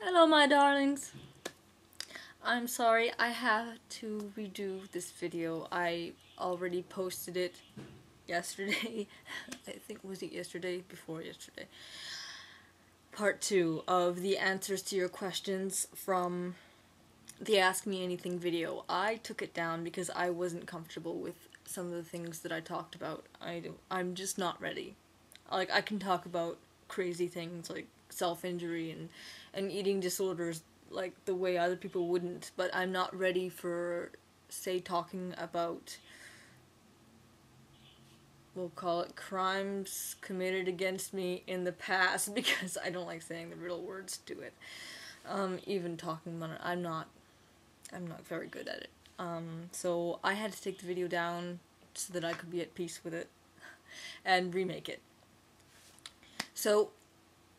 Hello, my darlings. I'm sorry, I have to redo this video. I already posted it yesterday. I think, was it yesterday? Before yesterday. Part 2 of the answers to your questions from the Ask Me Anything video. I took it down because I wasn't comfortable with some of the things that I talked about. I'm just not ready. Like, I can talk about crazy things like self-injury and eating disorders like the way other people wouldn't, but I'm not ready for, say, talking about, we'll call it, crimes committed against me in the past, because I don't like saying the real words to it. Even talking about it, I'm not very good at it. So I had to take the video down so that I could be at peace with it and remake it. So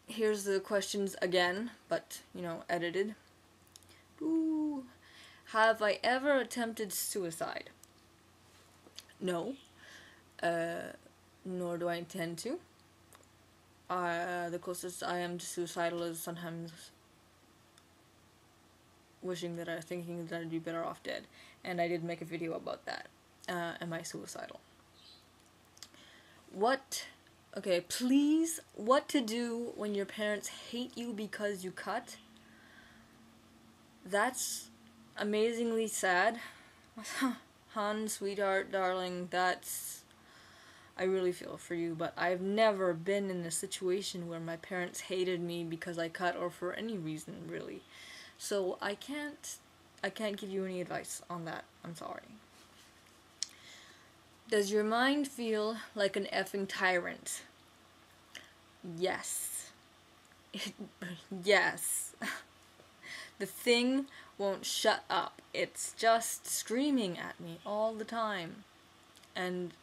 here's the questions again, but, you know, edited. Ooh. Have I ever attempted suicide? No. Nor do I intend to. The closest I am to suicidal is sometimes wishing that thinking that I'd be better off dead. And I did make a video about that. Am I suicidal? Okay, please, what to do when your parents hate you because you cut? That's amazingly sad. Hon, sweetheart, darling, I really feel for you, but I've never been in a situation where my parents hated me because I cut, or for any reason, really. So I can't give you any advice on that. I'm sorry. Does your mind feel like an effing tyrant? Yes. Yes. The thing won't shut up. It's just screaming at me all the time. And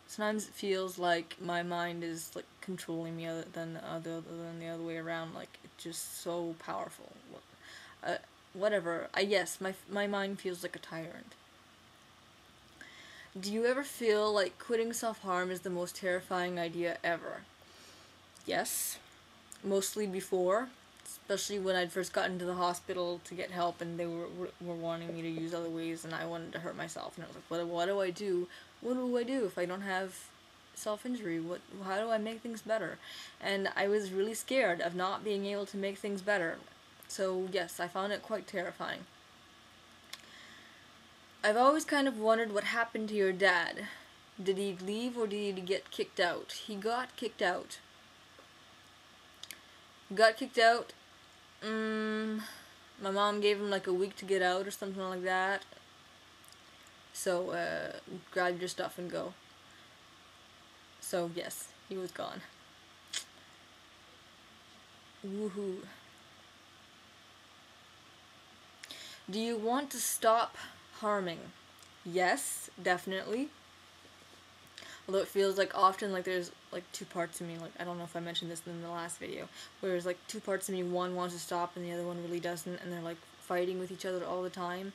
sometimes it feels like my mind is like controlling me other than the other way around. Like, it's just so powerful. Whatever. Yes, my mind feels like a tyrant. Do you ever feel like quitting self-harm is the most terrifying idea ever? Yes. Mostly before. Especially when I'd first gotten to the hospital to get help, and they were wanting me to use other ways, and I wanted to hurt myself. And I was like, what do I do? What do I do if I don't have self-injury? How do I make things better? And I was really scared of not being able to make things better. So yes, I found it quite terrifying. I've always kind of wondered what happened to your dad. Did he leave or did he get kicked out? He got kicked out. My mom gave him like a week to get out or something like that. So, grab your stuff and go. So, yes, he was gone. Woohoo. Do you want to stop harming? Yes, definitely. Although it feels like often like there's like two parts of me, like I don't know if I mentioned this in the last video, where there's like two parts of me, one wants to stop and the other one really doesn't, and they're like fighting with each other all the time.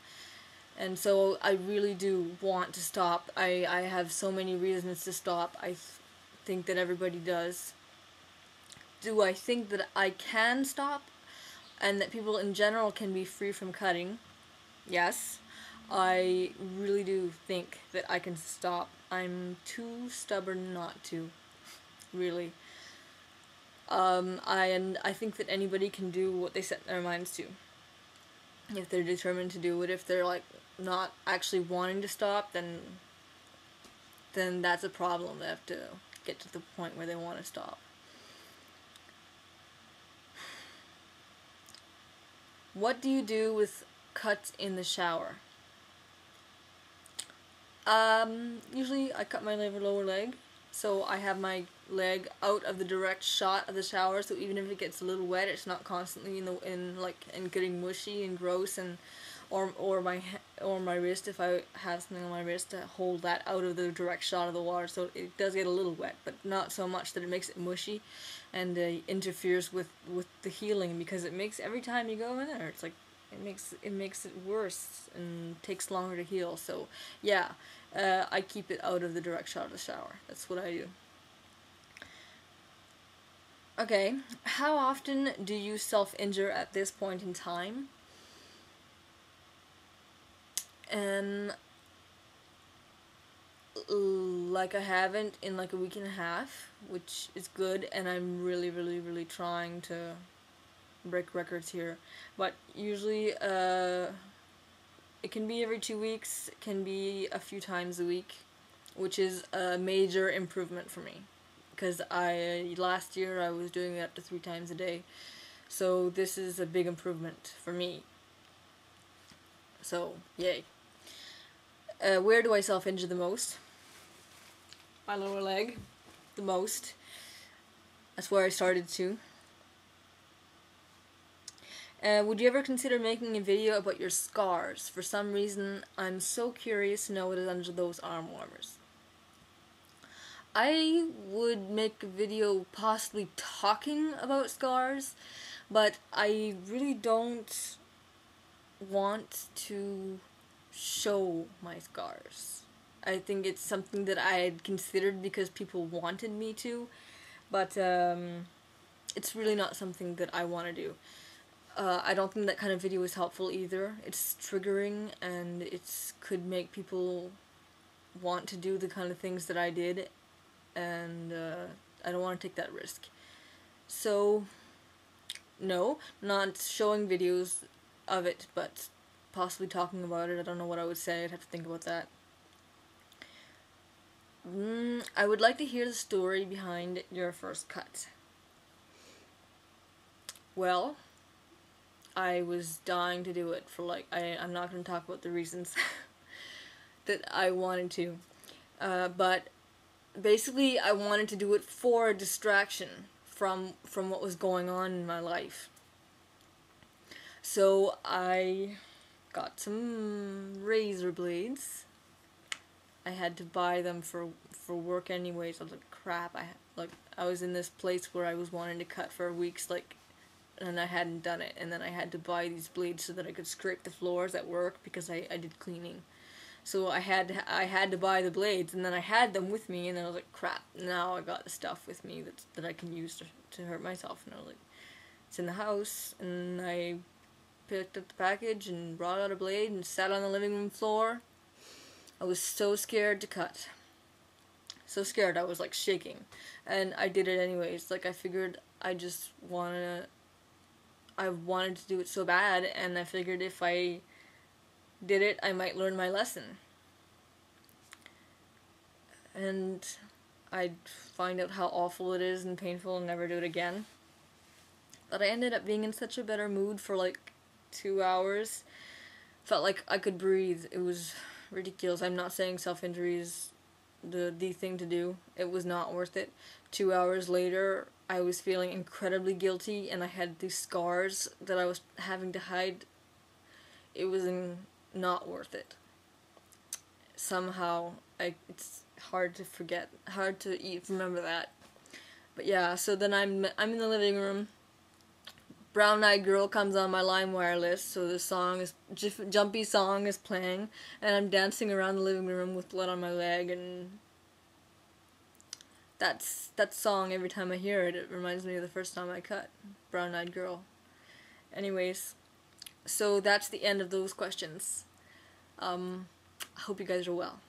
And so I really do want to stop. I have so many reasons to stop. I think that everybody does. Do I think that I can stop and that people in general can be free from cutting? Yes. I really do think that I can stop. I'm too stubborn not to, really. I think that anybody can do what they set their minds to. If they're determined to do it, if they're like not actually wanting to stop, then that's a problem. They have to get to the point where they want to stop. What do you do with cuts in the shower? Usually I cut my lower leg, so I have my leg out of the direct shot of the shower, so even if it gets a little wet, it's not constantly in getting mushy and gross, and or my wrist, if I have something on my wrist, to hold that out of the direct shot of the water, so it does get a little wet, but not so much that it makes it mushy and interferes with the healing, because it makes, every time you go in there, it's like it makes it worse and takes longer to heal. So yeah, I keep it out of the direct shot of the shower. That's what I do. Okay, how often do you self-injure at this point in time? And like I haven't in like a week and a half, which is good, and I'm really, really, really trying to break records here. But usually, it can be every 2 weeks, it can be a few times a week, which is a major improvement for me. Because last year I was doing it up to 3 times a day. So this is a big improvement for me. So, yay. Where do I self-injure the most? My lower leg. The most. That's where I started to. Would you ever consider making a video about your scars? For some reason, I'm so curious to know what is under those arm warmers. I would make a video possibly talking about scars, but I really don't want to show my scars. I think it's something that I had considered because people wanted me to, but it's really not something that I want to do. I don't think that kind of video is helpful either. It's triggering, and it could make people want to do the kind of things that I did, and I don't want to take that risk. So, no, not showing videos of it, but possibly talking about it. I don't know what I would say. I'd have to think about that. I would like to hear the story behind your first cut. Well, I was dying to do it for like, I'm not going to talk about the reasons that I wanted to, but basically I wanted to do it for a distraction from what was going on in my life. So I got some razor blades. I had to buy them for work anyways. I was like, crap, I was in this place where I was wanting to cut for weeks, like, and I hadn't done it, and then I had to buy these blades so that I could scrape the floors at work because I did cleaning. So I had to buy the blades, and then I had them with me, and then I was like, crap, now I got the stuff with me that I can use to hurt myself. And I was like, it's in the house, and I picked up the package and brought out a blade and sat on the living room floor. I was so scared to cut. So scared, I was like shaking. And I did it anyways. Like, I figured I wanted to do it so bad, and I figured if I did it, I might learn my lesson. And I'd find out how awful it is and painful and never do it again. But I ended up being in such a better mood for like 2 hours. Felt like I could breathe. It was ridiculous. I'm not saying self-injury is the thing to do. It was not worth it. 2 hours later, I was feeling incredibly guilty, and I had these scars that I was having to hide. It was not worth it. Somehow, it's hard to forget, hard to remember that. But yeah, so then I'm in the living room. Brown Eyed Girl comes on my LimeWire list, so the song is jumpy song is playing, and I'm dancing around the living room with blood on my leg, and that song, every time I hear it, it reminds me of the first time I cut. Brown Eyed Girl. Anyways, so that's the end of those questions. I hope you guys are well.